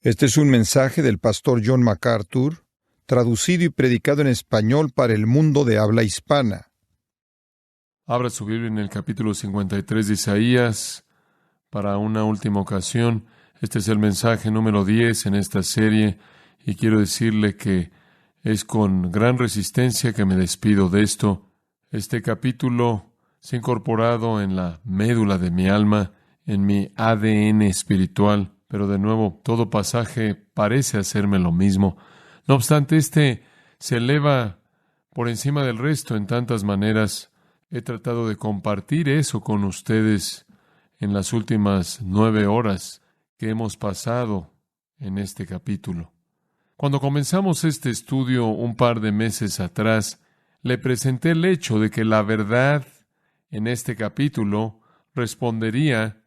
Este es un mensaje del pastor John MacArthur, traducido y predicado en español para el mundo de habla hispana. Abra su Biblia en el capítulo 53 de Isaías para una última ocasión. Este es el mensaje número 10 en esta serie y quiero decirle que es con gran resistencia que me despido de esto. Este capítulo se ha incorporado en la médula de mi alma, en mi ADN espiritual, pero de nuevo, todo pasaje parece hacerme lo mismo. No obstante, este se eleva por encima del resto en tantas maneras. He tratado de compartir eso con ustedes en las últimas 9 horas que hemos pasado en este capítulo. Cuando comenzamos este estudio un par de meses atrás, le presenté el hecho de que la verdad en este capítulo respondería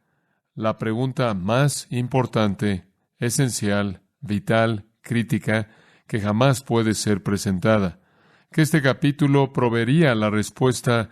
la pregunta más importante, esencial, vital, crítica, que jamás puede ser presentada. Que este capítulo proveería la respuesta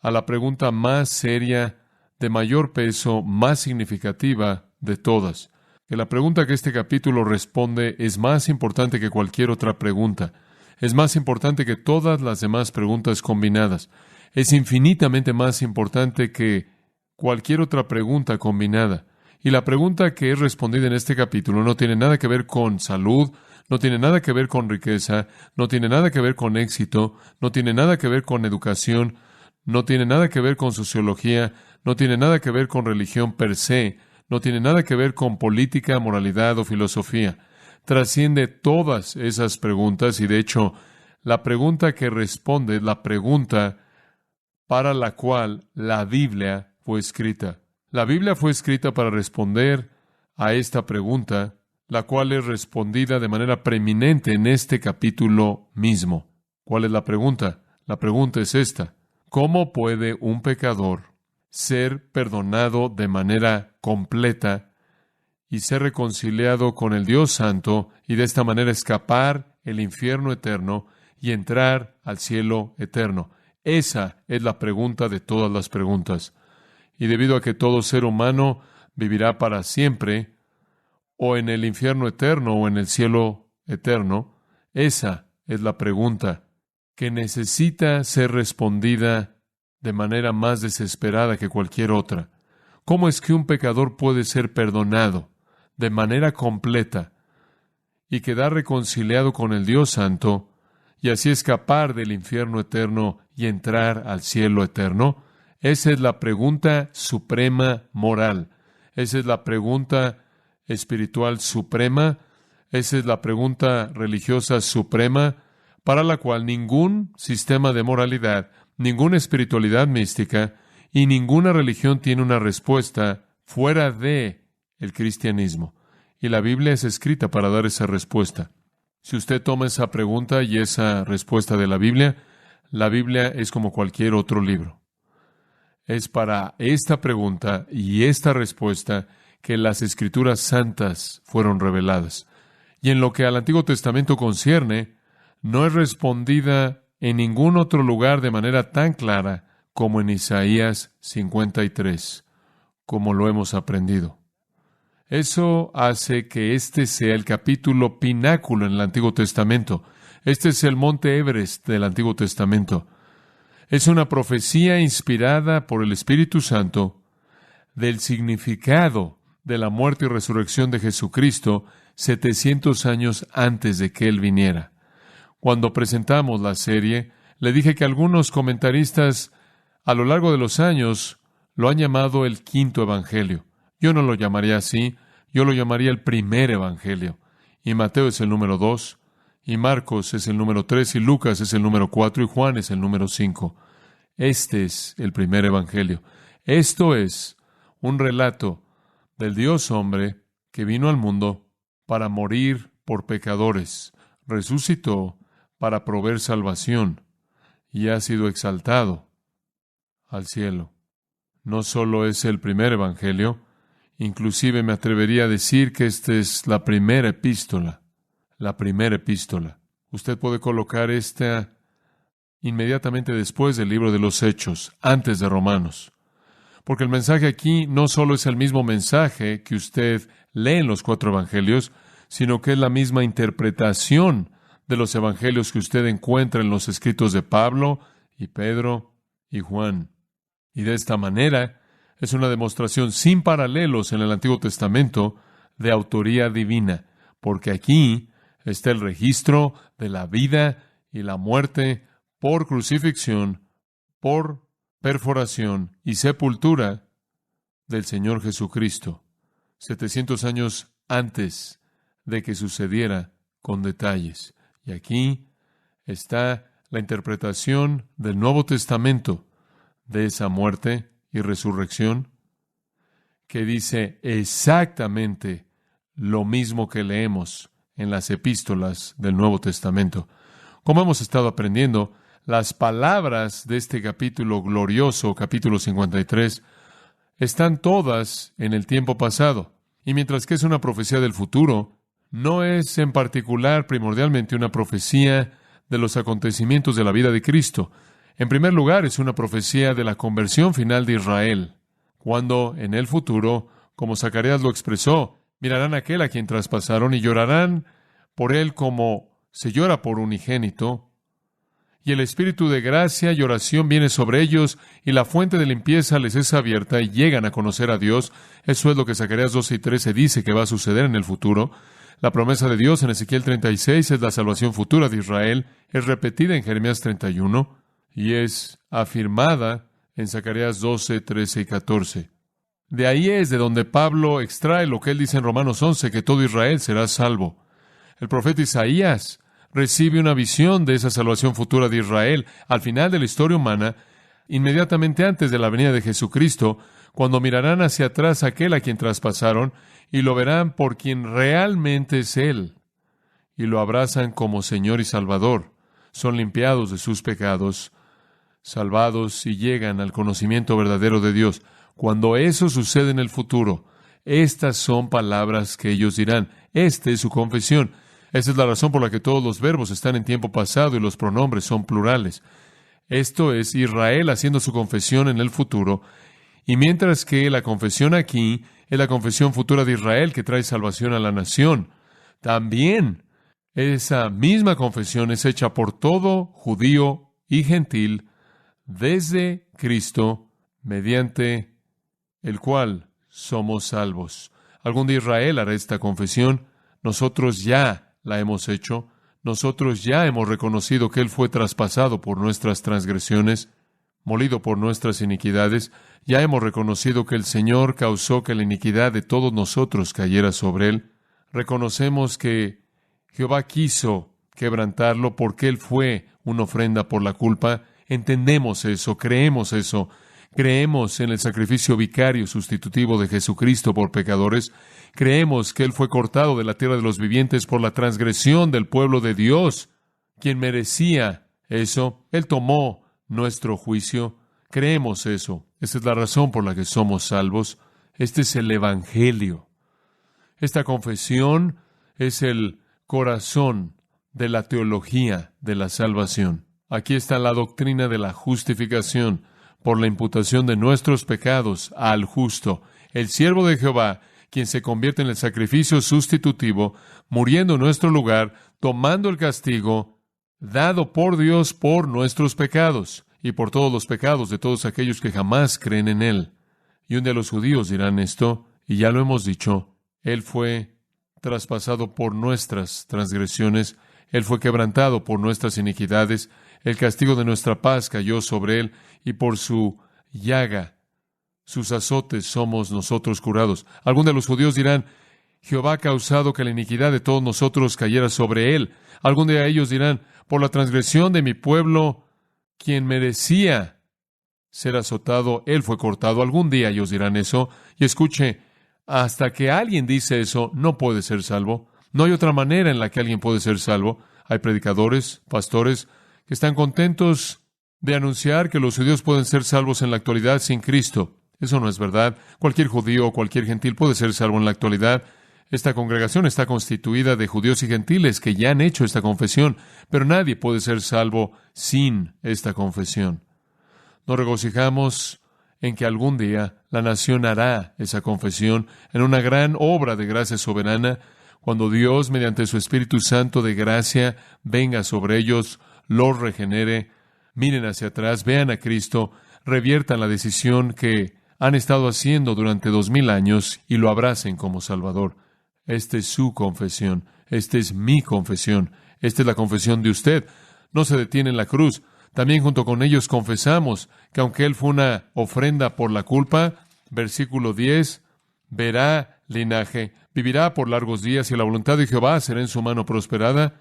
a la pregunta más seria, de mayor peso, más significativa de todas. Que la pregunta que este capítulo responde es más importante que cualquier otra pregunta. Es más importante que todas las demás preguntas combinadas. Es infinitamente más importante que cualquier otra pregunta combinada. Y la pregunta que es respondida en este capítulo no tiene nada que ver con salud, no tiene nada que ver con riqueza, no tiene nada que ver con éxito, no tiene nada que ver con educación, no tiene nada que ver con sociología, no tiene nada que ver con religión per se, no tiene nada que ver con política, moralidad o filosofía. Trasciende todas esas preguntas y de hecho la pregunta que responde es la pregunta para la cual la Biblia fue escrita. La Biblia fue escrita para responder a esta pregunta, la cual es respondida de manera preeminente en este capítulo mismo. ¿Cuál es la pregunta? La pregunta es esta: ¿cómo puede un pecador ser perdonado de manera completa y ser reconciliado con el Dios Santo y de esta manera escapar el infierno eterno y entrar al cielo eterno? Esa es la pregunta de todas las preguntas. Y debido a que todo ser humano vivirá para siempre, o en el infierno eterno o en el cielo eterno, esa es la pregunta que necesita ser respondida de manera más desesperada que cualquier otra. ¿Cómo es que un pecador puede ser perdonado de manera completa y quedar reconciliado con el Dios Santo y así escapar del infierno eterno y entrar al cielo eterno? Esa es la pregunta suprema moral. Esa es la pregunta espiritual suprema. Esa es la pregunta religiosa suprema, para la cual ningún sistema de moralidad, ninguna espiritualidad mística y ninguna religión tiene una respuesta fuera de el cristianismo. Y la Biblia es escrita para dar esa respuesta. Si usted toma esa pregunta y esa respuesta de la Biblia es como cualquier otro libro. Es para esta pregunta y esta respuesta que las Escrituras santas fueron reveladas. Y en lo que al Antiguo Testamento concierne, no es respondida en ningún otro lugar de manera tan clara como en Isaías 53, como lo hemos aprendido. Eso hace que este sea el capítulo pináculo en el Antiguo Testamento. Este es el monte Everest del Antiguo Testamento. Es una profecía inspirada por el Espíritu Santo del significado de la muerte y resurrección de Jesucristo 700 años antes de que Él viniera. Cuando presentamos la serie, le dije que algunos comentaristas a lo largo de los años lo han llamado el quinto evangelio. Yo no lo llamaría así, yo lo llamaría el primer evangelio. Y Mateo es el número 2, y Marcos es el número 3, y Lucas es el número 4, y Juan es el número 5. Este es el primer evangelio. Esto es un relato del Dios hombre que vino al mundo para morir por pecadores, resucitó para proveer salvación y ha sido exaltado al cielo. No solo es el primer evangelio, inclusive me atrevería a decir que esta es la primera epístola. La primera epístola. Usted puede colocar esta inmediatamente después del libro de los Hechos, antes de Romanos. Porque el mensaje aquí no solo es el mismo mensaje que usted lee en los 4 evangelios, sino que es la misma interpretación de los evangelios que usted encuentra en los escritos de Pablo y Pedro y Juan. Y de esta manera es una demostración sin paralelos en el Antiguo Testamento de autoría divina, porque aquí está el registro de la vida y la muerte por crucifixión, por perforación y sepultura del Señor Jesucristo, 700 años antes de que sucediera con detalles. Y aquí está la interpretación del Nuevo Testamento de esa muerte y resurrección, que dice exactamente lo mismo que leemos en las epístolas del Nuevo Testamento. Como hemos estado aprendiendo, las palabras de este capítulo glorioso, capítulo 53, están todas en el tiempo pasado. Y mientras que es una profecía del futuro, no es en particular primordialmente una profecía de los acontecimientos de la vida de Cristo. En primer lugar, es una profecía de la conversión final de Israel, cuando en el futuro, como Zacarías lo expresó, mirarán a aquel a quien traspasaron y llorarán por él como se llora por unigénito, y el espíritu de gracia y oración viene sobre ellos, y la fuente de limpieza les es abierta, y llegan a conocer a Dios. Eso es lo que Zacarías 12 y 13 dice que va a suceder en el futuro. La promesa de Dios en Ezequiel 36 es la salvación futura de Israel, es repetida en Jeremías 31, y es afirmada en Zacarías 12, 13 y 14. De ahí es de donde Pablo extrae lo que él dice en Romanos 11, que todo Israel será salvo. El profeta Isaías recibe una visión de esa salvación futura de Israel al final de la historia humana, inmediatamente antes de la venida de Jesucristo, cuando mirarán hacia atrás a aquel a quien traspasaron y lo verán por quien realmente es Él, y lo abrazan como Señor y Salvador. Son limpiados de sus pecados, salvados y llegan al conocimiento verdadero de Dios. Cuando eso sucede en el futuro, estas son palabras que ellos dirán. Esta es su confesión. Esa es la razón por la que todos los verbos están en tiempo pasado y los pronombres son plurales. Esto es Israel haciendo su confesión en el futuro, y mientras que la confesión aquí es la confesión futura de Israel que trae salvación a la nación, también esa misma confesión es hecha por todo judío y gentil desde Cristo, mediante el cual somos salvos. Algún día Israel hará esta confesión. Nosotros ya la hemos hecho. Nosotros ya hemos reconocido que Él fue traspasado por nuestras transgresiones, molido por nuestras iniquidades. Ya hemos reconocido que el Señor causó que la iniquidad de todos nosotros cayera sobre Él. Reconocemos que Jehová quiso quebrantarlo porque Él fue una ofrenda por la culpa. Entendemos eso, creemos eso. Creemos en el sacrificio vicario sustitutivo de Jesucristo por pecadores. Creemos que Él fue cortado de la tierra de los vivientes por la transgresión del pueblo de Dios, quien merecía eso. Él tomó nuestro juicio. Creemos eso. Esa es la razón por la que somos salvos. Este es el Evangelio. Esta confesión es el corazón de la teología de la salvación. Aquí está la doctrina de la justificación por la imputación de nuestros pecados al justo, el siervo de Jehová, quien se convierte en el sacrificio sustitutivo, muriendo en nuestro lugar, tomando el castigo dado por Dios por nuestros pecados y por todos los pecados de todos aquellos que jamás creen en Él. Y un día los judíos dirán esto, y ya lo hemos dicho, Él fue traspasado por nuestras transgresiones, Él fue quebrantado por nuestras iniquidades, el castigo de nuestra paz cayó sobre Él, y por su llaga, sus azotes, somos nosotros curados. Algunos de los judíos dirán, Jehová ha causado que la iniquidad de todos nosotros cayera sobre Él. Algunos de ellos dirán, por la transgresión de mi pueblo, quien merecía ser azotado, Él fue cortado. Algún día ellos dirán eso. Y escuche, hasta que alguien dice eso, no puede ser salvo. No hay otra manera en la que alguien puede ser salvo. Hay predicadores, pastores, que están contentos de anunciar que los judíos pueden ser salvos en la actualidad sin Cristo. Eso no es verdad. Cualquier judío o cualquier gentil puede ser salvo en la actualidad. Esta congregación está constituida de judíos y gentiles que ya han hecho esta confesión, pero nadie puede ser salvo sin esta confesión. Nos regocijamos en que algún día la nación hará esa confesión en una gran obra de gracia soberana, Cuando Dios, mediante su Espíritu Santo de gracia, venga sobre ellos, los regenere, miren hacia atrás, vean a Cristo, reviertan la decisión que han estado haciendo durante 2000 años y lo abracen como Salvador. Esta es su confesión. Esta es mi confesión. Esta es la confesión de usted. No se detiene en la cruz. También junto con ellos confesamos que aunque Él fue una ofrenda por la culpa, versículo 10, verá linaje, vivirá por largos días y la voluntad de Jehová será en su mano prosperada,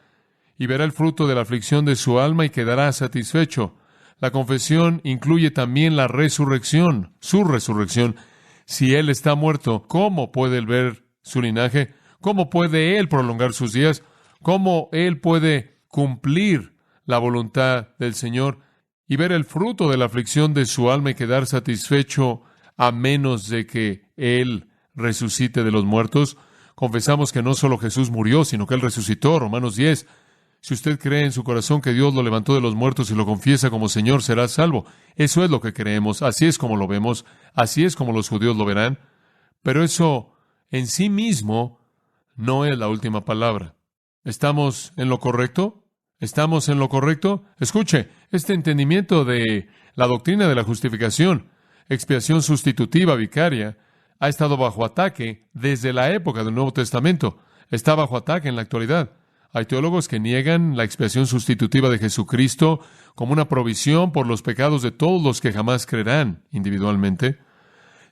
y verá el fruto de la aflicción de su alma y quedará satisfecho. La confesión incluye también la resurrección, su resurrección. Si Él está muerto, ¿cómo puede Él ver su linaje? ¿Cómo puede Él prolongar sus días? ¿Cómo Él puede cumplir la voluntad del Señor y ver el fruto de la aflicción de su alma y quedar satisfecho a menos de que Él resucite de los muertos? Confesamos que no solo Jesús murió, sino que Él resucitó, Romanos 10. Si usted cree en su corazón que Dios lo levantó de los muertos y lo confiesa como Señor, será salvo. Eso es lo que creemos, así es como lo vemos, así es como los judíos lo verán. Pero eso en sí mismo no es la última palabra. ¿Estamos en lo correcto? ¿Estamos en lo correcto? Escuche, este entendimiento de la doctrina de la justificación, expiación sustitutiva vicaria, ha estado bajo ataque desde la época del Nuevo Testamento. Está bajo ataque en la actualidad. Hay teólogos que niegan la expiación sustitutiva de Jesucristo como una provisión por los pecados de todos los que jamás creerán individualmente.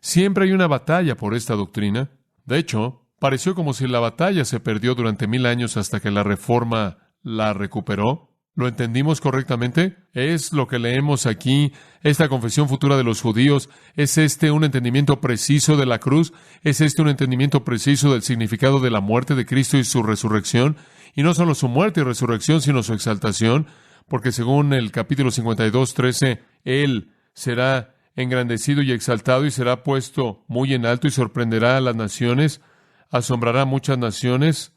Siempre hay una batalla por esta doctrina. De hecho, pareció como si la batalla se perdió durante 1000 años hasta que la Reforma la recuperó. ¿Lo entendimos correctamente? ¿Es lo que leemos aquí, esta confesión futura de los judíos? ¿Es este un entendimiento preciso de la cruz? ¿Es este un entendimiento preciso del significado de la muerte de Cristo y su resurrección? Y no solo su muerte y resurrección, sino su exaltación, porque según el capítulo 52, 13, Él será engrandecido y exaltado y será puesto muy en alto y sorprenderá a las naciones, asombrará a muchas naciones.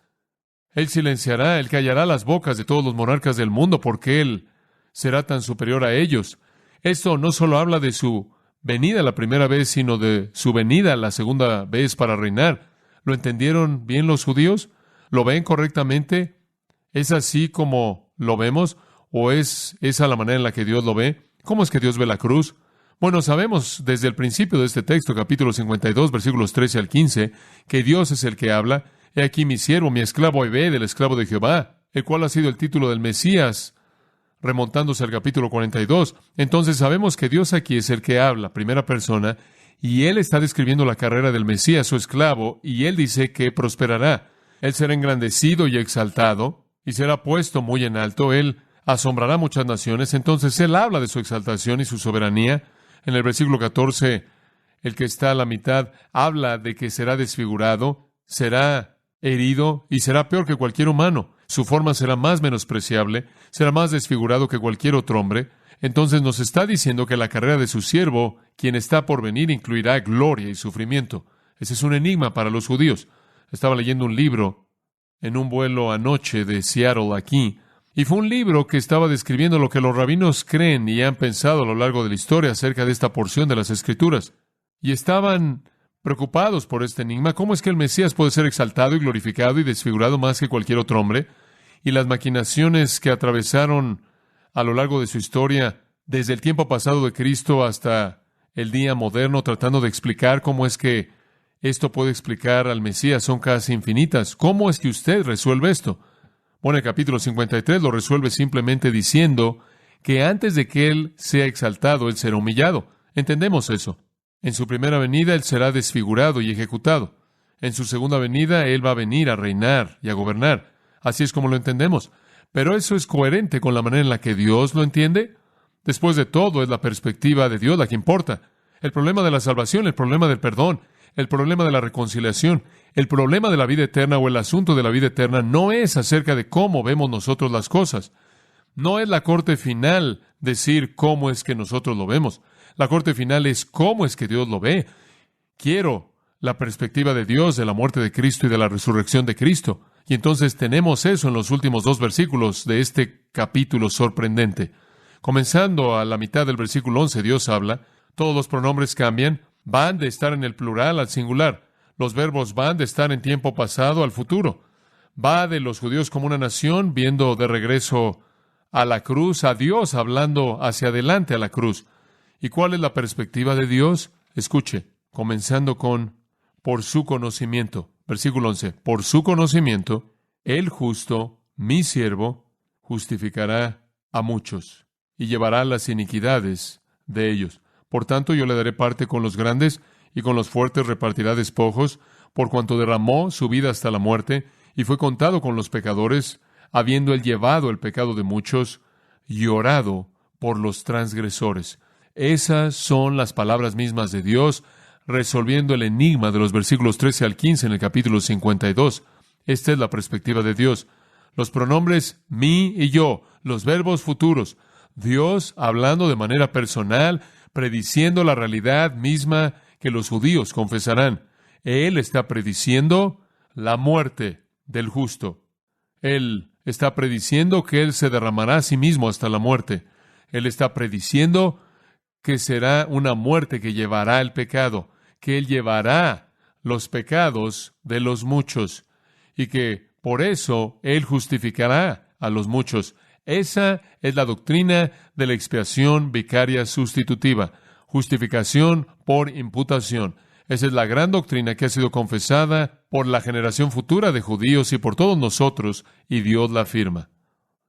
Él silenciará, Él callará las bocas de todos los monarcas del mundo porque Él será tan superior a ellos. Esto no solo habla de su venida la primera vez, sino de su venida la segunda vez para reinar. ¿Lo entendieron bien los judíos? ¿Lo ven correctamente? ¿Es así como lo vemos? ¿O es esa la manera en la que Dios lo ve? ¿Cómo es que Dios ve la cruz? Bueno, sabemos desde el principio de este texto, capítulo 52, versículos 13 al 15, que Dios es el que habla. He aquí mi siervo, mi esclavo Ebed, el esclavo de Jehová, el cual ha sido el título del Mesías, remontándose al capítulo 42. Entonces sabemos que Dios aquí es el que habla, primera persona, y Él está describiendo la carrera del Mesías, su esclavo, y Él dice que prosperará. Él será engrandecido y exaltado, y será puesto muy en alto. Él asombrará a muchas naciones. Entonces Él habla de su exaltación y su soberanía. En el versículo 14, el que está a la mitad, habla de que será desfigurado, será herido y será peor que cualquier humano. Su forma será más menospreciable, será más desfigurado que cualquier otro hombre. Entonces nos está diciendo que la carrera de su siervo, quien está por venir, incluirá gloria y sufrimiento. Ese es un enigma para los judíos. Estaba leyendo un libro en un vuelo anoche de Seattle aquí, y fue un libro que estaba describiendo lo que los rabinos creen y han pensado a lo largo de la historia acerca de esta porción de las Escrituras. Y estaban preocupados por este enigma. ¿Cómo es que el Mesías puede ser exaltado y glorificado y desfigurado más que cualquier otro hombre? Y las maquinaciones que atravesaron a lo largo de su historia, desde el tiempo pasado de Cristo hasta el día moderno, tratando de explicar cómo es que esto puede explicar al Mesías, son casi infinitas. ¿Cómo es que usted resuelve esto? Bueno, el capítulo 53 lo resuelve simplemente diciendo que antes de que Él sea exaltado, Él será humillado. Entendemos eso. En su primera venida, Él será desfigurado y ejecutado. En su segunda venida, Él va a venir a reinar y a gobernar. Así es como lo entendemos. Pero eso es coherente con la manera en la que Dios lo entiende. Después de todo, es la perspectiva de Dios la que importa. El problema de la salvación, el problema del perdón, el problema de la reconciliación, el problema de la vida eterna o el asunto de la vida eterna no es acerca de cómo vemos nosotros las cosas. No es la corte final decir cómo es que nosotros lo vemos. La corte final es cómo es que Dios lo ve. Quiero la perspectiva de Dios de la muerte de Cristo y de la resurrección de Cristo. Y entonces tenemos eso en los últimos 2 versículos de este capítulo sorprendente. Comenzando a la mitad del versículo 11, Dios habla. Todos los pronombres cambian. Van de estar en el plural al singular. Los verbos van de estar en tiempo pasado al futuro. Va de los judíos como una nación, viendo de regreso a la cruz, a Dios hablando hacia adelante a la cruz. ¿Y cuál es la perspectiva de Dios? Escuche, comenzando con por su conocimiento. Versículo 11. Por su conocimiento, el justo, mi siervo, justificará a muchos y llevará las iniquidades de ellos. Por tanto, yo le daré parte con los grandes y con los fuertes repartirá despojos, por cuanto derramó su vida hasta la muerte y fue contado con los pecadores, habiendo él llevado el pecado de muchos y orado por los transgresores. Esas son las palabras mismas de Dios, resolviendo el enigma de los versículos 13 al 15 en el capítulo 52. Esta es la perspectiva de Dios. Los pronombres mí y yo, los verbos futuros, Dios hablando de manera personal, prediciendo la realidad misma que los judíos confesarán. Él está prediciendo la muerte del justo. Él está prediciendo que Él se derramará a sí mismo hasta la muerte. Él está prediciendo que será una muerte que llevará el pecado, que Él llevará los pecados de los muchos y que por eso Él justificará a los muchos. Esa es la doctrina de la expiación vicaria sustitutiva, justificación por imputación. Esa es la gran doctrina que ha sido confesada por la generación futura de judíos y por todos nosotros, y Dios la afirma.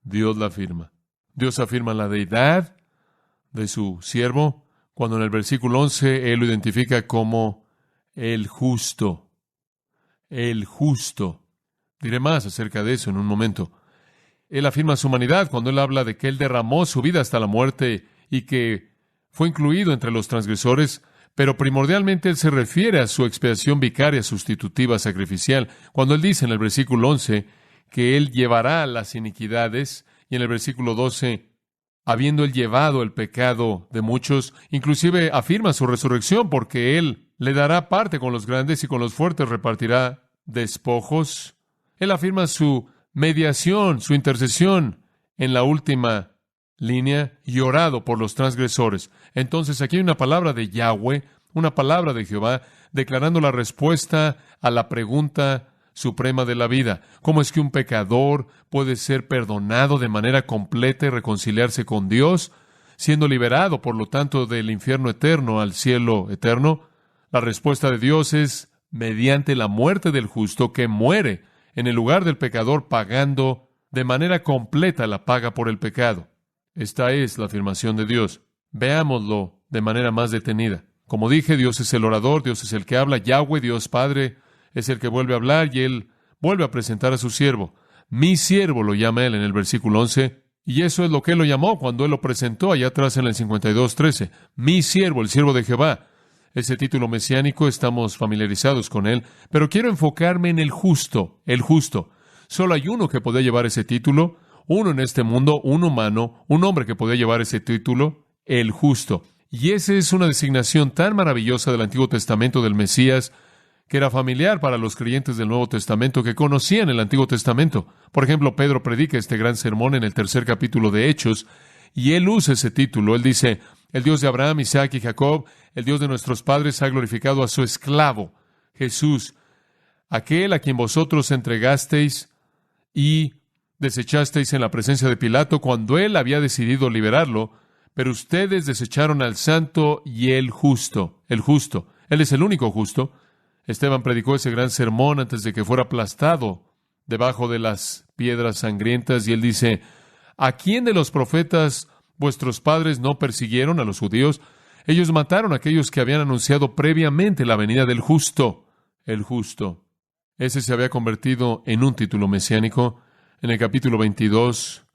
Dios la afirma. Dios afirma la deidad de su siervo, cuando en el versículo 11 Él lo identifica como el justo. El justo. Diré más acerca de eso en un momento. Él afirma su humanidad cuando Él habla de que Él derramó su vida hasta la muerte y que fue incluido entre los transgresores, pero primordialmente Él se refiere a su expiación vicaria sustitutiva sacrificial, cuando Él dice en el versículo 11 que Él llevará las iniquidades, y en el versículo 12, habiendo Él llevado el pecado de muchos, inclusive afirma su resurrección, porque Él le dará parte con los grandes y con los fuertes repartirá despojos. Él afirma su mediación, su intercesión en la última línea, y orado por los transgresores. Entonces aquí hay una palabra de Yahweh, una palabra de Jehová, declarando la respuesta a la pregunta suprema de la vida. ¿Cómo es que un pecador puede ser perdonado de manera completa y reconciliarse con Dios, siendo liberado, por lo tanto, del infierno eterno al cielo eterno? La respuesta de Dios es mediante la muerte del justo, que muere en el lugar del pecador, pagando de manera completa la paga por el pecado. Esta es la afirmación de Dios. Veámoslo de manera más detenida. Como dije, Dios es el orador, Dios es el que habla. Yahweh, Dios Padre, es el que vuelve a hablar y Él vuelve a presentar a su siervo. Mi siervo lo llama Él en el versículo 11, y eso es lo que Él lo llamó cuando Él lo presentó allá atrás en el 52:13. Mi siervo, el siervo de Jehová. Ese título mesiánico, estamos familiarizados con él, pero quiero enfocarme en el justo, el justo. Solo hay uno que podía llevar ese título, uno en este mundo, un humano, un hombre que podía llevar ese título, el justo. Y esa es una designación tan maravillosa del Antiguo Testamento del Mesías, que era familiar para los creyentes del Nuevo Testamento que conocían el Antiguo Testamento. Por ejemplo, Pedro predica este gran sermón en el 3 capítulo de Hechos, y él usa ese título. Él dice: el Dios de Abraham, Isaac y Jacob, el Dios de nuestros padres, ha glorificado a su esclavo, Jesús, aquel a quien vosotros entregasteis y desechasteis en la presencia de Pilato cuando él había decidido liberarlo, pero ustedes desecharon al santo y el justo. El justo. Él es el único justo. Esteban predicó ese gran sermón antes de que fuera aplastado debajo de las piedras sangrientas, y él dice: ¿a quién de los profetas vuestros padres no persiguieron a los judíos? Ellos mataron a aquellos que habían anunciado previamente la venida del justo, el justo. Ese se había convertido en un título mesiánico. En el capítulo 22,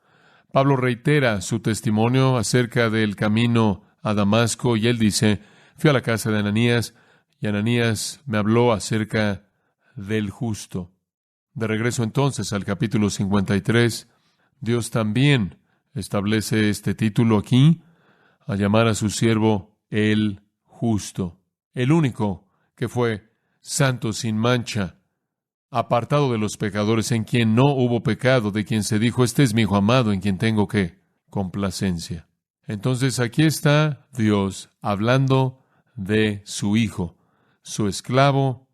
Pablo reitera su testimonio acerca del camino a Damasco, y él dice: fui a la casa de Ananías, y Ananías me habló acerca del justo. De regreso entonces al capítulo 53, Dios también establece este título aquí, a llamar a su siervo el justo, el único que fue santo sin mancha, apartado de los pecadores, en quien no hubo pecado, de quien se dijo: este es mi hijo amado, en quien tengo ¿qué? Complacencia. Entonces aquí está Dios hablando de su hijo, su esclavo,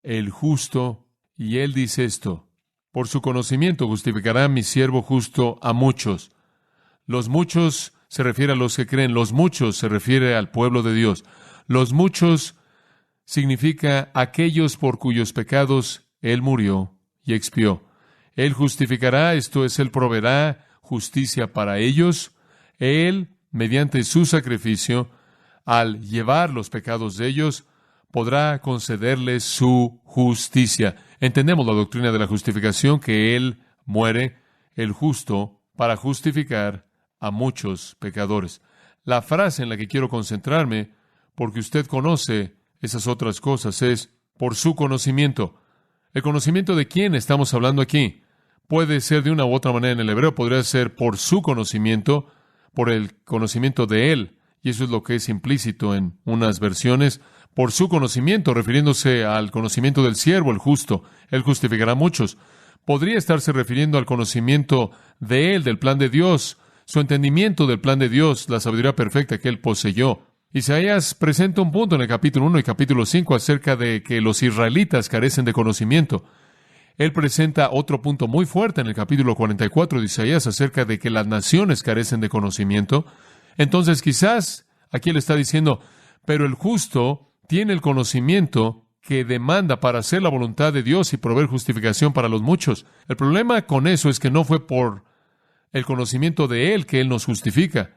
el justo, y él dice esto: Por su conocimiento justificará mi siervo justo a muchos. Los muchos se refiere a los que creen. Los muchos se refiere al pueblo de Dios. Los muchos significa aquellos por cuyos pecados Él murió y expió. Él justificará, esto es, Él proveerá justicia para ellos. Él, mediante su sacrificio, al llevar los pecados de ellos, podrá concederles su justicia. Entendemos la doctrina de la justificación, que Él muere, el justo, para justificar a muchos pecadores. La frase en la que quiero concentrarme, porque usted conoce esas otras cosas, es por su conocimiento. ¿El conocimiento de quién estamos hablando aquí? Puede ser de una u otra manera en el hebreo, podría ser por su conocimiento, por el conocimiento de Él, y eso es lo que es implícito en unas versiones, por su conocimiento, refiriéndose al conocimiento del siervo, el justo. Él justificará a muchos. Podría estarse refiriendo al conocimiento de Él, del plan de Dios, su entendimiento del plan de Dios, la sabiduría perfecta que Él poseyó. Isaías presenta un punto en el capítulo 1 y capítulo 5 acerca de que los israelitas carecen de conocimiento. Él presenta otro punto muy fuerte en el capítulo 44 de Isaías acerca de que las naciones carecen de conocimiento. Entonces, quizás aquí Él está diciendo, pero el justo tiene el conocimiento que demanda para hacer la voluntad de Dios y proveer justificación para los muchos. El problema con eso es que no fue por el conocimiento de Él que Él nos justifica.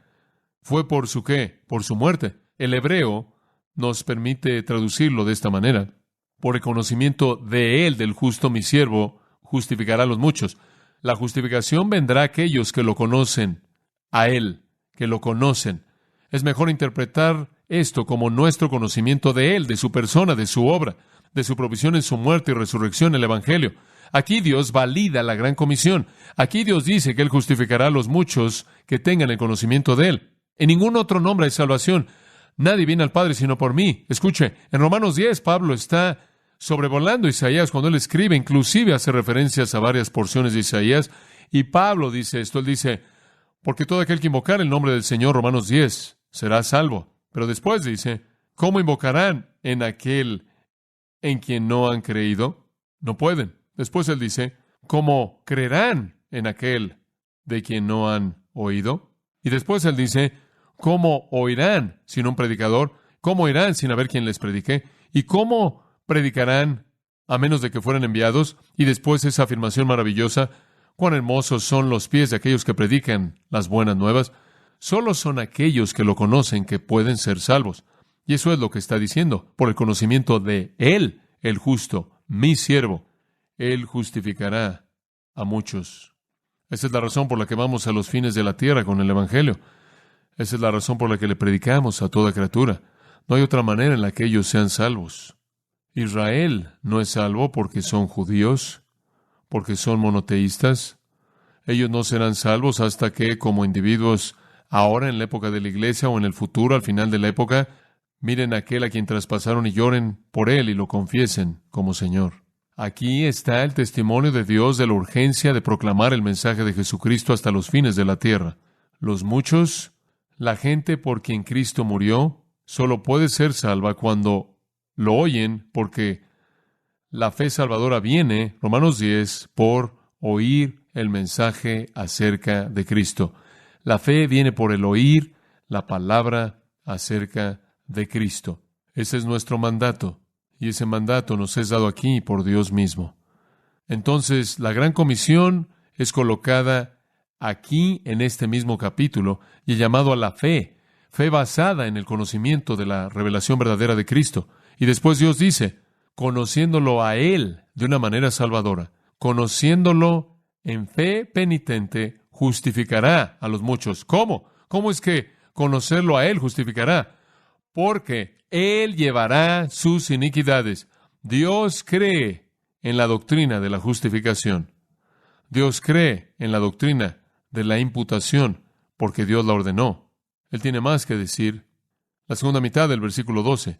Fue por su ¿qué? Por su muerte. El hebreo nos permite traducirlo de esta manera. Por el conocimiento de Él, del justo, mi siervo, justificará a los muchos. La justificación vendrá a aquellos que lo conocen, a Él, que lo conocen. Es mejor interpretar esto como nuestro conocimiento de Él, de su persona, de su obra, de su provisión en su muerte y resurrección, el Evangelio. Aquí Dios valida la gran comisión. Aquí Dios dice que Él justificará a los muchos que tengan el conocimiento de Él. En ningún otro nombre hay salvación. Nadie viene al Padre sino por mí. Escuche, en Romanos 10, Pablo está sobrevolando Isaías cuando él escribe, inclusive hace referencias a varias porciones de Isaías, y Pablo dice esto, él dice, porque todo aquel que invocar el nombre del Señor, Romanos 10, será salvo. Pero después dice, ¿cómo invocarán en aquel en quien no han creído? No pueden. Después él dice, ¿cómo creerán en aquel de quien no han oído? Y después él dice, ¿cómo oirán sin un predicador? ¿Cómo oirán sin haber quien les predique? ¿Y cómo predicarán a menos de que fueran enviados? Y después esa afirmación maravillosa, cuán hermosos son los pies de aquellos que predican las buenas nuevas. Solo son aquellos que lo conocen que pueden ser salvos. Y eso es lo que está diciendo, por el conocimiento de Él, el justo, mi siervo. Él justificará a muchos. Esa es la razón por la que vamos a los fines de la tierra con el Evangelio. Esa es la razón por la que le predicamos a toda criatura. No hay otra manera en la que ellos sean salvos. Israel no es salvo porque son judíos, porque son monoteístas. Ellos no serán salvos hasta que, como individuos, ahora en la época de la iglesia o en el futuro, al final de la época, miren a aquel a quien traspasaron y lloren por él y lo confiesen como Señor. Aquí está el testimonio de Dios de la urgencia de proclamar el mensaje de Jesucristo hasta los fines de la tierra. Los muchos, la gente por quien Cristo murió, solo puede ser salva cuando lo oyen, porque la fe salvadora viene, Romanos 10, por oír el mensaje acerca de Cristo. La fe viene por el oír la palabra acerca de Cristo. Ese es nuestro mandato, y ese mandato nos es dado aquí por Dios mismo. Entonces, la gran comisión es colocada aquí en este mismo capítulo y el llamado a la fe basada en el conocimiento de la revelación verdadera de Cristo. Y después Dios dice, conociéndolo a Él de una manera salvadora, conociéndolo en fe penitente, justificará a los muchos. ¿Cómo? ¿Cómo es que conocerlo a Él justificará? Porque Él llevará sus iniquidades. Dios cree en la doctrina de la justificación. Dios cree en la doctrina de la imputación, porque Dios la ordenó. Él tiene más que decir. La segunda mitad del versículo 12.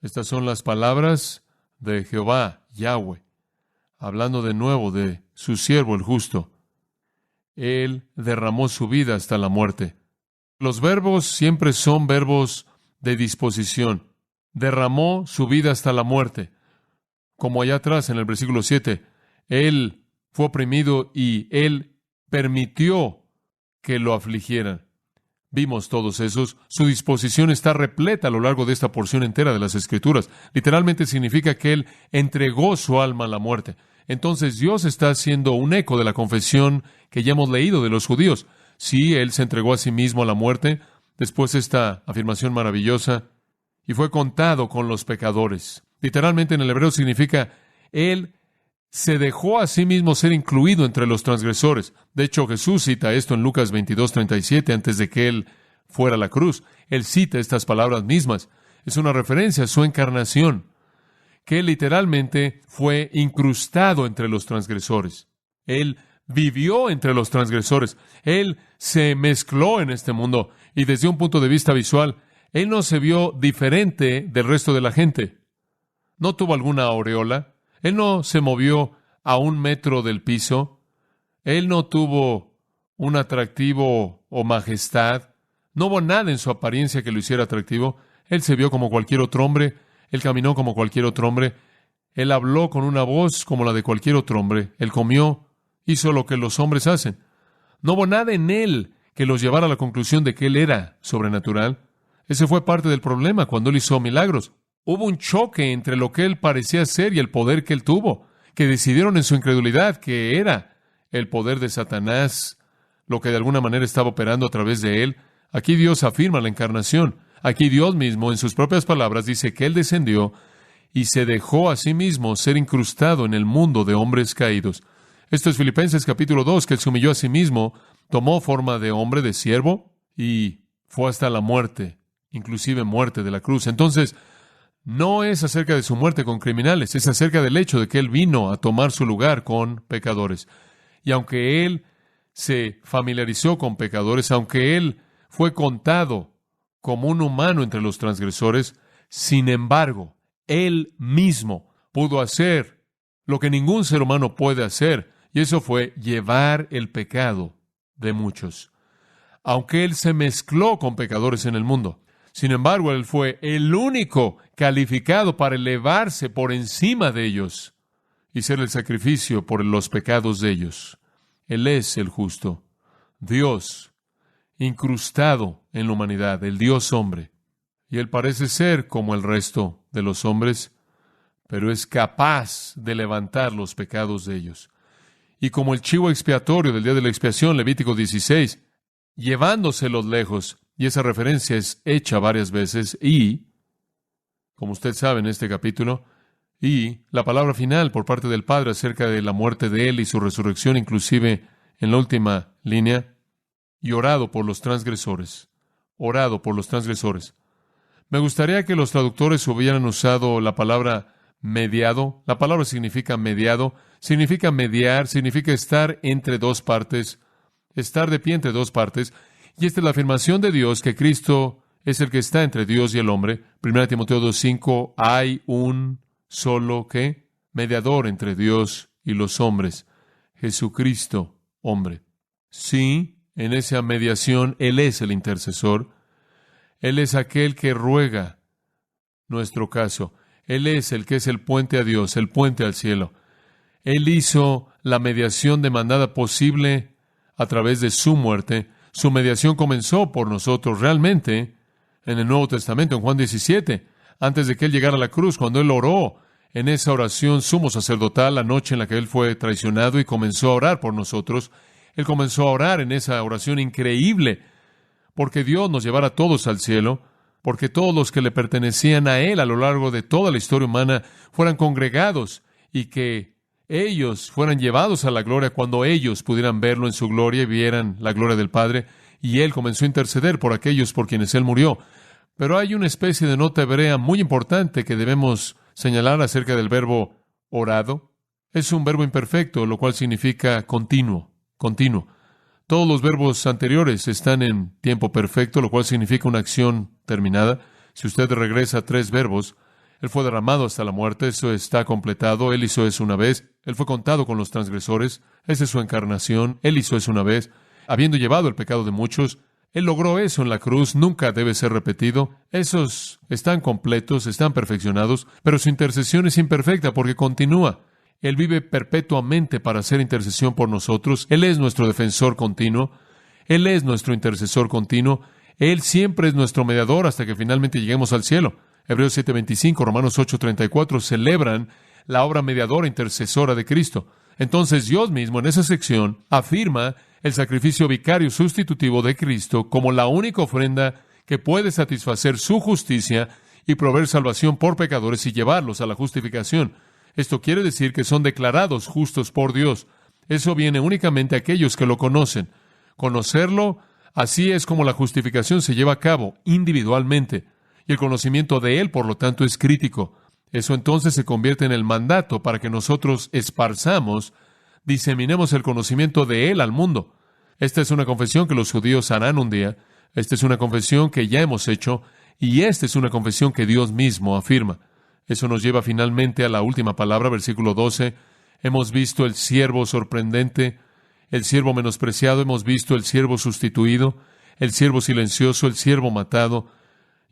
Estas son las palabras de Jehová, Yahweh, hablando de nuevo de su siervo el justo. Él derramó su vida hasta la muerte. Los verbos siempre son verbos de disposición. Derramó su vida hasta la muerte. Como allá atrás en el versículo 7, Él fue oprimido y Él permitió que lo afligieran. Vimos todos esos. Su disposición está repleta a lo largo de esta porción entera de las Escrituras. Literalmente significa que Él entregó su alma a la muerte. Entonces Dios está haciendo un eco de la confesión que ya hemos leído de los judíos. Sí, Él se entregó a sí mismo a la muerte. Después esta afirmación maravillosa, y fue contado con los pecadores. Literalmente en el hebreo significa Él se dejó a sí mismo ser incluido entre los transgresores. De hecho, Jesús cita esto en Lucas 22:37, antes de que Él fuera a la cruz. Él cita estas palabras mismas. Es una referencia a su encarnación, que Él literalmente fue incrustado entre los transgresores. Él vivió entre los transgresores. Él se mezcló en este mundo. Y desde un punto de vista visual, Él no se vio diferente del resto de la gente. No tuvo alguna aureola. Él no se movió a 1 metro del piso. Él no tuvo un atractivo o majestad. No hubo nada en su apariencia que lo hiciera atractivo. Él se vio como cualquier otro hombre. Él caminó como cualquier otro hombre. Él habló con una voz como la de cualquier otro hombre. Él comió, hizo lo que los hombres hacen. No hubo nada en Él que los llevara a la conclusión de que Él era sobrenatural. Ese fue parte del problema cuando Él hizo milagros. Hubo un choque entre lo que Él parecía ser y el poder que Él tuvo, que decidieron en su incredulidad que era el poder de Satanás, lo que de alguna manera estaba operando a través de Él. Aquí Dios afirma la encarnación. Aquí Dios mismo, en sus propias palabras, dice que Él descendió y se dejó a sí mismo ser incrustado en el mundo de hombres caídos. Esto es Filipenses capítulo 2, que Él se humilló a sí mismo, tomó forma de hombre, de siervo, y fue hasta la muerte, inclusive muerte de la cruz. Entonces, no es acerca de su muerte con criminales, es acerca del hecho de que Él vino a tomar su lugar con pecadores. Y aunque Él se familiarizó con pecadores, aunque Él fue contado como un humano entre los transgresores, sin embargo, Él mismo pudo hacer lo que ningún ser humano puede hacer, y eso fue llevar el pecado de muchos. Aunque Él se mezcló con pecadores en el mundo, sin embargo, Él fue el único calificado para elevarse por encima de ellos y ser el sacrificio por los pecados de ellos. Él es el justo, Dios, incrustado en la humanidad, el Dios hombre. Y Él parece ser como el resto de los hombres, pero es capaz de levantar los pecados de ellos. Y como el chivo expiatorio del día de la expiación, Levítico 16, llevándoselos lejos. Y esa referencia es hecha varias veces. Y, como usted sabe en este capítulo, y la palabra final por parte del Padre acerca de la muerte de Él y su resurrección, inclusive en la última línea, y orado por los transgresores. Orado por los transgresores. Me gustaría que los traductores hubieran usado la palabra mediado. La palabra significa mediado. Significa mediar, significa estar entre dos partes, estar de pie entre dos partes. Y esta es la afirmación de Dios, que Cristo es el que está entre Dios y el hombre. 1 Timoteo 2:5, hay un solo, ¿qué? Mediador entre Dios y los hombres, Jesucristo, hombre. Sí, en esa mediación Él es el intercesor. Él es aquel que ruega nuestro caso. Él es el que es el puente a Dios, el puente al cielo. Él hizo la mediación demandada posible a través de su muerte. Su mediación comenzó por nosotros realmente en el Nuevo Testamento, en Juan 17, antes de que Él llegara a la cruz, cuando Él oró en esa oración sumo sacerdotal, la noche en la que Él fue traicionado y comenzó a orar por nosotros. Él comenzó a orar en esa oración increíble, porque Dios nos llevara a todos al cielo, porque todos los que le pertenecían a Él a lo largo de toda la historia humana fueran congregados y que ellos fueran llevados a la gloria cuando ellos pudieran verlo en su gloria y vieran la gloria del Padre. Y Él comenzó a interceder por aquellos por quienes Él murió. Pero hay una especie de nota hebrea muy importante que debemos señalar acerca del verbo orado. Es un verbo imperfecto, lo cual significa continuo, continuo. Todos los verbos anteriores están en tiempo perfecto, lo cual significa una acción terminada. Si usted regresa a 3 verbos, Él fue derramado hasta la muerte, eso está completado. Él hizo eso una vez. Él fue contado con los transgresores. Esa es su encarnación. Él hizo eso una vez. Habiendo llevado el pecado de muchos, Él logró eso en la cruz. Nunca debe ser repetido. Esos están completos, están perfeccionados, pero su intercesión es imperfecta porque continúa. Él vive perpetuamente para hacer intercesión por nosotros. Él es nuestro defensor continuo. Él es nuestro intercesor continuo. Él siempre es nuestro mediador hasta que finalmente lleguemos al cielo. Hebreos 7:25, Romanos 8:34 celebran la obra mediadora intercesora de Cristo. Entonces Dios mismo en esa sección afirma el sacrificio vicario sustitutivo de Cristo como la única ofrenda que puede satisfacer su justicia y proveer salvación por pecadores y llevarlos a la justificación. Esto quiere decir que son declarados justos por Dios. Eso viene únicamente a aquellos que lo conocen. Conocerlo, así es como la justificación se lleva a cabo individualmente. Y el conocimiento de Él, por lo tanto, es crítico. Eso entonces se convierte en el mandato para que nosotros esparzamos, diseminemos el conocimiento de Él al mundo. Esta es una confesión que los judíos harán un día. Esta es una confesión que ya hemos hecho. Y esta es una confesión que Dios mismo afirma. Eso nos lleva finalmente a la última palabra, versículo 12. Hemos visto el siervo sorprendente, el siervo menospreciado, hemos visto el siervo sustituido, el siervo silencioso, el siervo matado,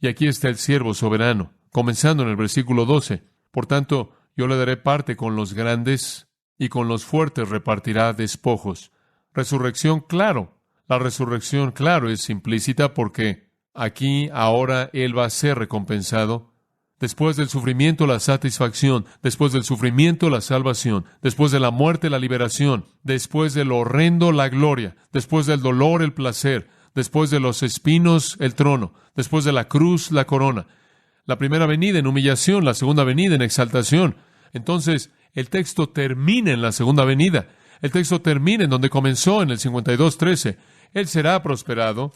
y aquí está el siervo soberano, comenzando en el versículo 12. Por tanto, yo le daré parte con los grandes, y con los fuertes repartirá despojos. Resurrección, claro. La resurrección, claro, es implícita porque aquí, ahora, Él va a ser recompensado. Después del sufrimiento, la satisfacción. Después del sufrimiento, la salvación. Después de la muerte, la liberación. Después del horrendo, la gloria. Después del dolor, el placer. Después de los espinos, el trono. Después de la cruz, la corona. La primera venida en humillación, la segunda venida en exaltación. Entonces, el texto termina en la segunda venida. El texto termina en donde comenzó, en el 52:13. Él será prosperado.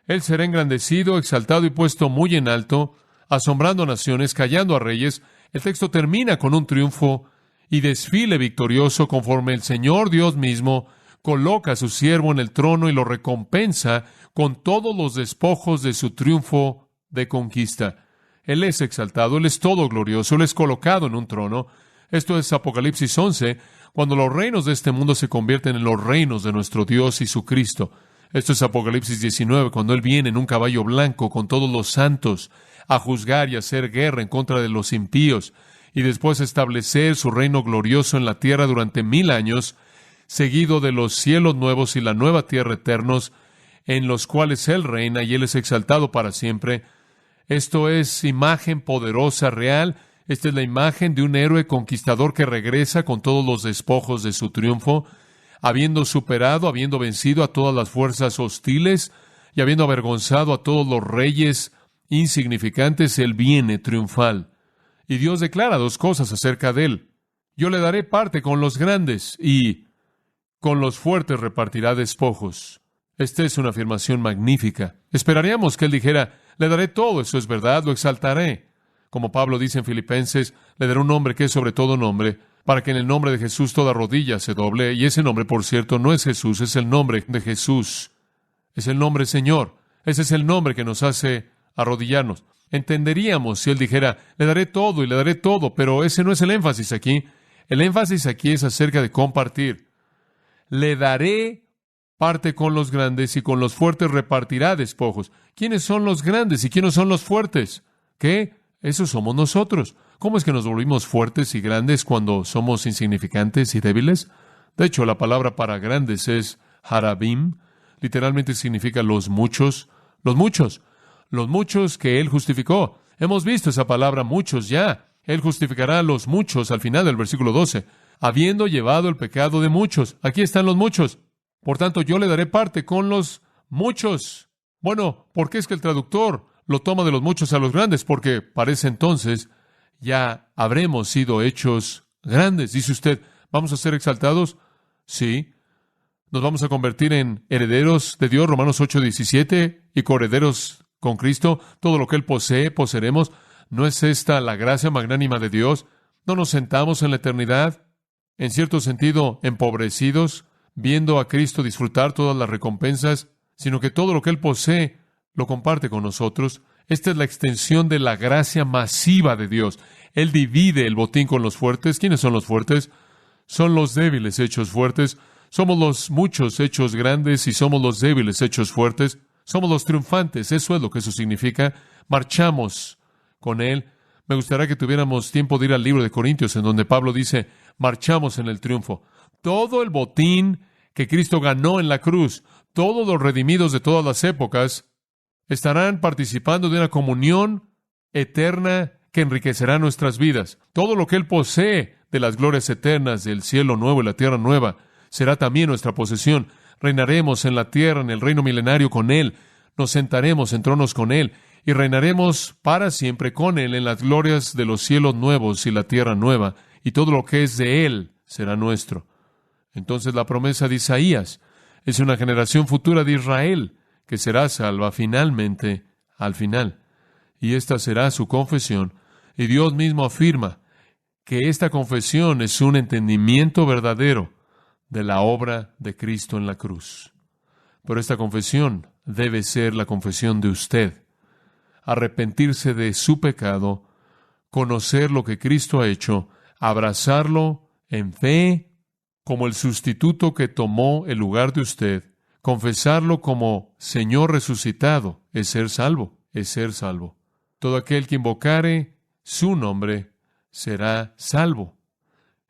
Él será engrandecido, exaltado y puesto muy en alto, asombrando a naciones, callando a reyes. El texto termina con un triunfo y desfile victorioso conforme el Señor Dios mismo coloca a su siervo en el trono y lo recompensa con todos los despojos de su triunfo de conquista. Él es exaltado, Él es todo glorioso, Él es colocado en un trono. Esto es Apocalipsis 11, cuando los reinos de este mundo se convierten en los reinos de nuestro Dios y su Cristo. Esto es Apocalipsis 19, cuando Él viene en un caballo blanco con todos los santos a juzgar y hacer guerra en contra de los impíos, y después establecer su reino glorioso en la tierra durante 1000 años, seguido de los cielos nuevos y la nueva tierra eternos, en los cuales Él reina y Él es exaltado para siempre. Esto es imagen poderosa, real. Esta es la imagen de un héroe conquistador que regresa con todos los despojos de su triunfo, habiendo superado, habiendo vencido a todas las fuerzas hostiles y habiendo avergonzado a todos los reyes insignificantes. Él viene triunfal. Y Dios declara dos cosas acerca de Él. Yo le daré parte con los grandes y con los fuertes repartirá despojos. Esta es una afirmación magnífica. Esperaríamos que Él dijera, le daré todo, eso es verdad, lo exaltaré. Como Pablo dice en Filipenses, le daré un nombre que es sobre todo nombre, para que en el nombre de Jesús toda rodilla se doble. Y ese nombre, por cierto, no es Jesús, es el nombre de Jesús. Es el nombre Señor. Ese es el nombre que nos hace arrodillarnos. Entenderíamos si Él dijera, le daré todo y le daré todo, pero ese no es el énfasis aquí. El énfasis aquí es acerca de compartir. Le daré parte con los grandes y con los fuertes repartirá despojos. ¿Quiénes son los grandes y quiénes son los fuertes? ¿Qué? Esos somos nosotros. ¿Cómo es que nos volvimos fuertes y grandes cuando somos insignificantes y débiles? De hecho, la palabra para grandes es harabim. Literalmente significa los muchos. Los muchos que Él justificó. Hemos visto esa palabra muchos ya. Él justificará a los muchos al final del versículo 12. Habiendo llevado el pecado de muchos. Aquí están los muchos. Por tanto, yo le daré parte con los muchos. Bueno, ¿por qué es que el traductor lo toma de los muchos a los grandes? Porque parece entonces ya habremos sido hechos grandes. Dice usted, ¿vamos a ser exaltados? Sí. ¿Nos vamos a convertir en herederos de Dios? Romanos 8:17, y coherederos con Cristo. Todo lo que Él posee, poseeremos. ¿No es esta la gracia magnánima de Dios? ¿No nos sentamos en la eternidad, en cierto sentido, empobrecidos, viendo a Cristo disfrutar todas las recompensas, sino que todo lo que Él posee lo comparte con nosotros? Esta es la extensión de la gracia masiva de Dios. Él divide el botín con los fuertes. ¿Quiénes son los fuertes? Son los débiles hechos fuertes. Somos los muchos hechos grandes y somos los débiles hechos fuertes. Somos los triunfantes. Eso es lo que eso significa. Marchamos con Él. Me gustaría que tuviéramos tiempo de ir al libro de Corintios, en donde Pablo dice, marchamos en el triunfo. Todo el botín que Cristo ganó en la cruz, todos los redimidos de todas las épocas, estarán participando de una comunión eterna que enriquecerá nuestras vidas. Todo lo que Él posee de las glorias eternas del cielo nuevo y la tierra nueva será también nuestra posesión. Reinaremos en la tierra, en el reino milenario con Él. Nos sentaremos en tronos con Él y reinaremos para siempre con Él en las glorias de los cielos nuevos y la tierra nueva, y todo lo que es de Él será nuestro. Entonces la promesa de Isaías es una generación futura de Israel que será salva finalmente al final. Y esta será su confesión. Y Dios mismo afirma que esta confesión es un entendimiento verdadero de la obra de Cristo en la cruz. Pero esta confesión debe ser la confesión de usted. Arrepentirse de su pecado, conocer lo que Cristo ha hecho, abrazarlo en fe como el sustituto que tomó el lugar de usted, confesarlo como Señor resucitado, es ser salvo, es ser salvo. Todo aquel que invocare su nombre será salvo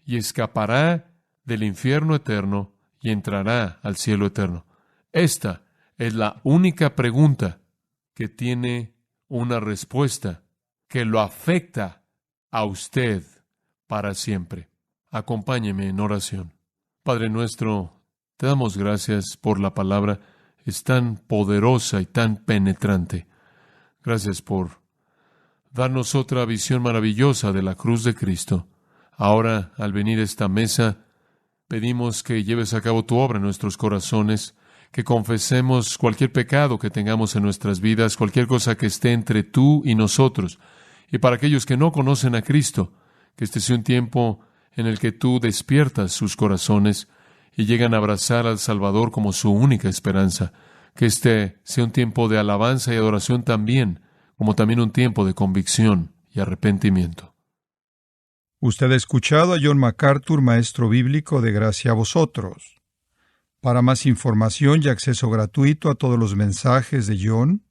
y escapará del infierno eterno y entrará al cielo eterno. Esta es la única pregunta que tiene una respuesta que lo afecta a usted para siempre. Acompáñeme en oración. Padre nuestro, te damos gracias por la palabra. Es tan poderosa y tan penetrante. Gracias por darnos otra visión maravillosa de la cruz de Cristo. Ahora, al venir a esta mesa, pedimos que lleves a cabo tu obra en nuestros corazones, que confesemos cualquier pecado que tengamos en nuestras vidas, cualquier cosa que esté entre tú y nosotros. Y para aquellos que no conocen a Cristo, que este sea un tiempo en el que tú despiertas sus corazones y llegan a abrazar al Salvador como su única esperanza. Que este sea un tiempo de alabanza y adoración también, como también un tiempo de convicción y arrepentimiento. Usted ha escuchado a John MacArthur, maestro bíblico de Gracia a Vosotros. Para más información y acceso gratuito a todos los mensajes de John,